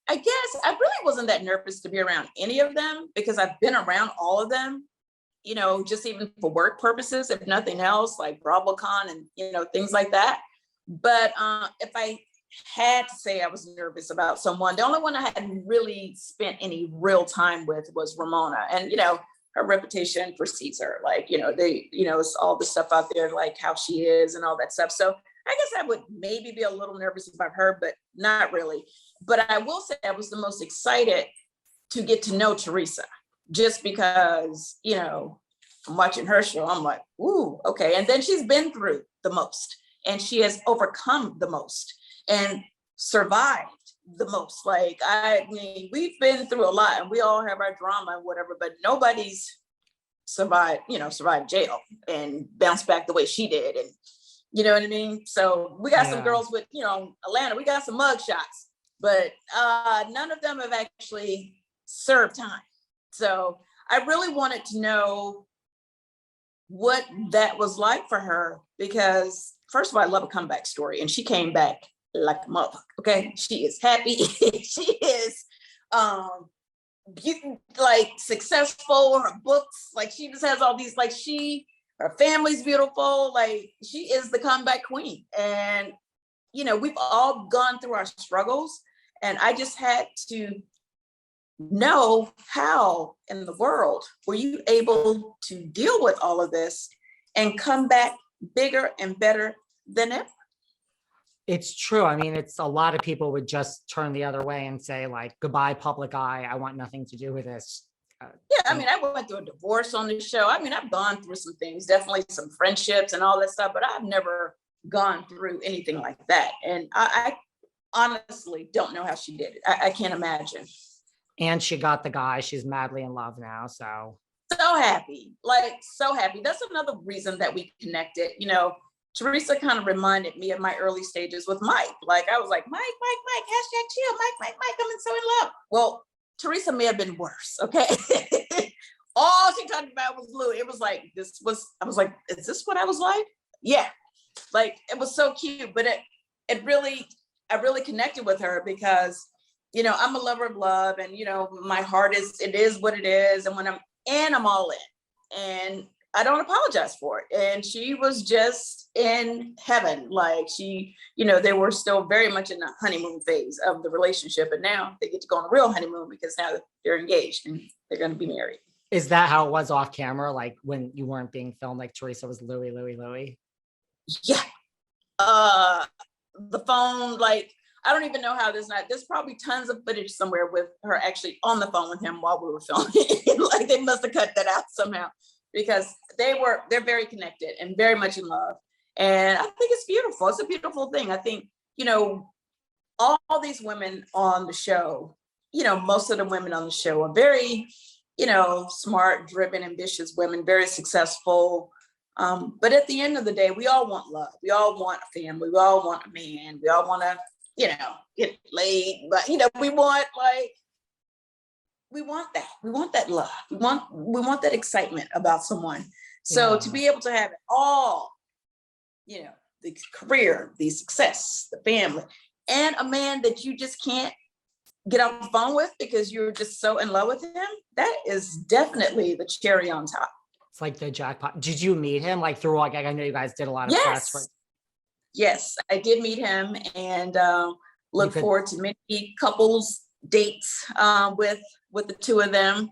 I guess I really wasn't that nervous to be around any of them because I've been around all of them, just even for work purposes, if nothing else, like BravoCon and, things like that. But if I had to say I was nervous about someone, the only one I hadn't really spent any real time with was Ramona. And, her reputation precedes her. Like, it's all the stuff out there, like how she is and all that stuff. So I guess I would maybe be a little nervous about her, but not really. But I will say I was the most excited to get to know Teresa, just because, I'm watching her show. I'm like, ooh, okay. And then she's been through the most, and she has overcome the most and survived the most. Like, I mean, we've been through a lot and we all have our drama and whatever, but nobody's survived jail and bounced back the way she did. And you know what I mean? So we got some girls with, Atlanta, we got some mug shots, but none of them have actually served time. So I really wanted to know what that was like for her, because first of all, I love a comeback story, and she came back like a mother. Okay. She is happy. She is like successful. Her books, like she just has all these, like her family's beautiful. Like she is the comeback queen. And, we've all gone through our struggles, and I just had to know how in the world were you able to deal with all of this and come back bigger and better than ever. It's true. I mean, it's a lot of people would just turn the other way and say, like, goodbye, public eye. I want nothing to do with this. Yeah, I mean, I went through a divorce on the show. I mean, I've gone through some things, definitely some friendships and all that stuff, but I've never gone through anything like that. And I honestly don't know how she did it. I can't imagine. And she got the guy. She's madly in love now. So happy, like so happy. That's another reason that we connected. Teresa kind of reminded me of my early stages with Mike. Like I was like, Mike, #chill, Mike, I'm so in love. Well, Teresa may have been worse. Okay. All she talked about was Lou. It was like, I was like, is this what I was like? Yeah. Like, it was so cute, but I really connected with her because, I'm a lover of love, and, my heart it is what it is. And when I'm all in, and I don't apologize for it. And she was just in heaven. Like they were still very much in the honeymoon phase of the relationship. And now they get to go on a real honeymoon because now they're engaged and they're going to be married. Is that how it was off camera? Like when you weren't being filmed, like Teresa was Louie? Yeah. The phone, like, I don't even know how there's probably tons of footage somewhere with her actually on the phone with him while we were filming. Like they must've cut that out somehow, because they're very connected and very much in love. And I think it's beautiful. It's a beautiful thing. I think, all these women on the show, most of the women on the show are very, smart, driven, ambitious women, very successful. But at the end of the day, we all want love. We all want a family. We all want a man. We all want to, get laid. But, we want that. We want that love. We want that excitement about someone. So to be able to have it all, the career, the success, the family, and a man that you just can't get off the phone with because you're just so in love with him, that is definitely the cherry on top. It's like the jackpot. Did you meet him through, I know you guys did a lot of press for. Yes, I did meet him, and look forward to many couples dates with the two of them.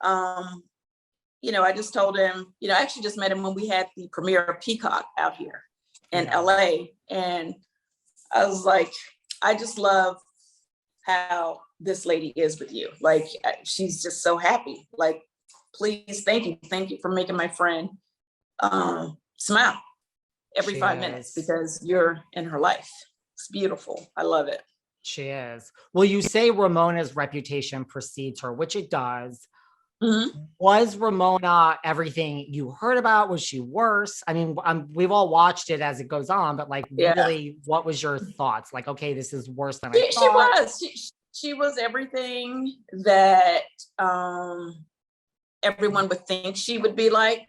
I just told him, I actually just met him when we had the premiere of Peacock out here in LA. And I was like, I just love how this lady is with you. Like, she's just so happy. Like, please, thank you for making my friend smile every 5 minutes because you're in her life. It's beautiful. I love it. She is. Well, you say Ramona's reputation precedes her, which it does. Mm-hmm. Was Ramona everything you heard about? Was she worse? I mean, we've all watched it as it goes on, but really, what was your thoughts? Like, okay, this is worse than I thought. She was everything that everyone would think she would be like,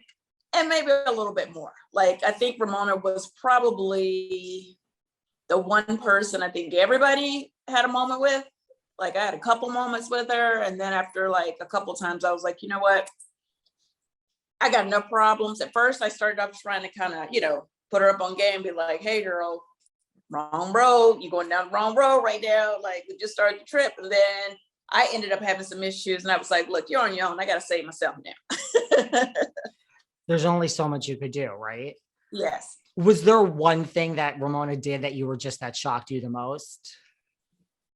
and maybe a little bit more. Like, I think Ramona was probably the one person I think everybody had a moment with. Like I had a couple moments with her, and then after like a couple times, I was like, you know what? I got enough problems. At first, I started off trying to kind of, put her up on game, be like, hey, girl, wrong road. You're going down the wrong road right now. Like, we just started the trip. And then I ended up having some issues. And I was like, look, you're on your own. I got to save myself now. There's only so much you could do, right? Yes. Was there one thing that Ramona did that you were just that shocked you the most?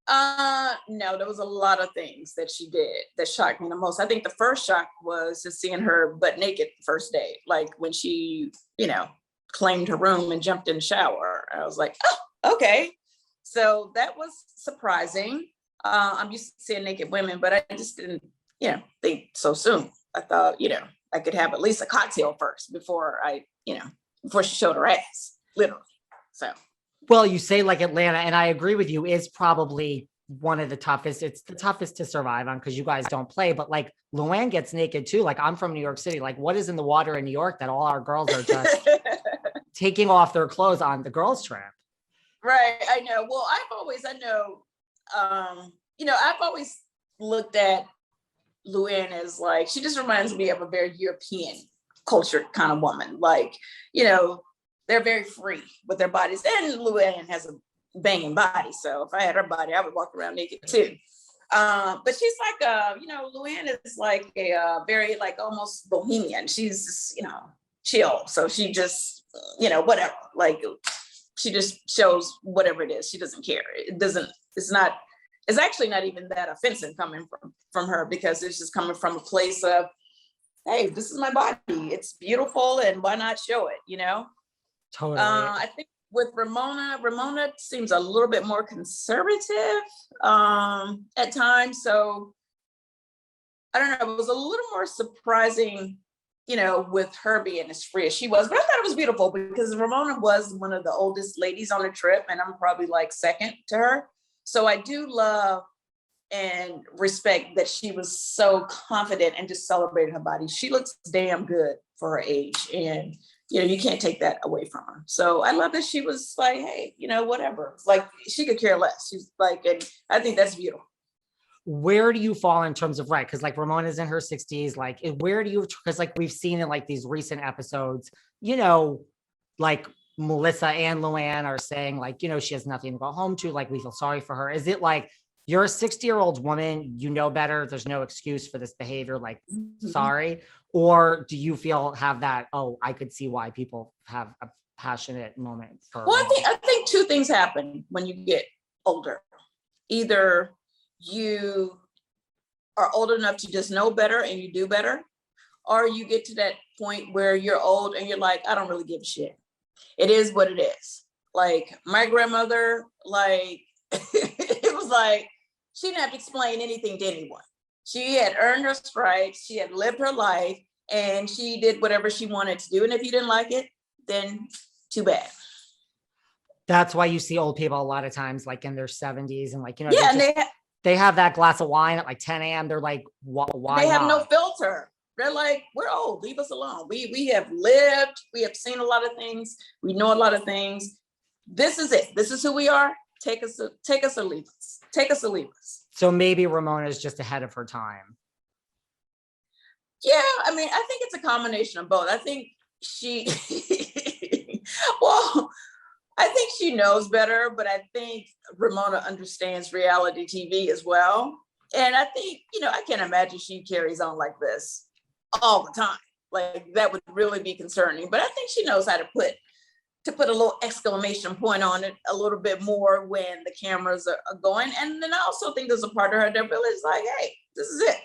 No, there was a lot of things that she did that shocked me the most. I think the first shock was just seeing her butt naked the first day, like when she, claimed her room and jumped in the shower. I was like, oh, okay. So that was surprising. I'm used to seeing naked women, but I just didn't, think so soon. I thought, I could have at least a cocktail first before before she showed her ass, literally. So. Well, you say like Atlanta, and I agree with you, is probably one of the toughest. It's the toughest to survive on because you guys don't play, but like LuAnn gets naked too. Like I'm from New York City. Like what is in the water in New York that all our girls are just taking off their clothes on the girls' trip? Right. I know. Well, I've always looked at LuAnn as like, she just reminds me of a very European culture kind of woman. Like, they're very free with their bodies. And LuAnn has a banging body. So if I had her body, I would walk around naked too. But she's like, LuAnn is like a very like almost bohemian. She's just, chill. So she just, whatever, like she just shows whatever it is. She doesn't care. It's actually not even that offensive coming from her because it's just coming from a place of, hey, this is my body. It's beautiful. And why not show it, Totally. I think with Ramona seems a little bit more conservative at times. So I don't know, it was a little more surprising, with her being as free as she was. But I thought it was beautiful because Ramona was one of the oldest ladies on the trip, and I'm probably like second to her. So I do love and respect that she was so confident and just celebrated her body. She looks damn good for her age, and you can't take that away from her. So I love that she was like, hey, whatever. Like she could care less. She's like, and I think that's beautiful. Where do you fall in terms of right? Because like Ramona's in her 60s. Like, where do you? Because like we've seen in like these recent episodes, like Melissa and LuAnn are saying like, she has nothing to go home to. Like we feel sorry for her. Is it like you're a 60-year-old woman, better? There's no excuse for this behavior. Like, sorry. Or do you have that, oh, I could see why people have a passionate moment? Well, I think two things happen when you get older. Either you are old enough to just know better and you do better, or you get to that point where you're old and you're like, I don't really give a shit. It is what it is. Like my grandmother, like, it was like, she didn't have to explain anything to anyone. She had earned her stripes. She had lived her life and she did whatever she wanted to do. And if you didn't like it, then too bad. That's why you see old people a lot of times, like in their 70s and like, they have that glass of wine at like 10 a.m. They're like, why they have not? No filter. They're like, we're old, leave us alone. We have lived, we have seen a lot of things. We know a lot of things. This is it. This is who we are. Take us or leave us. Take us or leave us. So maybe Ramona is just ahead of her time. Yeah, I mean, I think it's a combination of both. I think she, well, I think she knows better, but I think Ramona understands reality TV as well. And I think, I can't imagine she carries on like this all the time. Like that would really be concerning. But I think she knows how to put a little exclamation point on it a little bit more when the cameras are going. And then I also think there's a part of her that really is like, hey, this is it.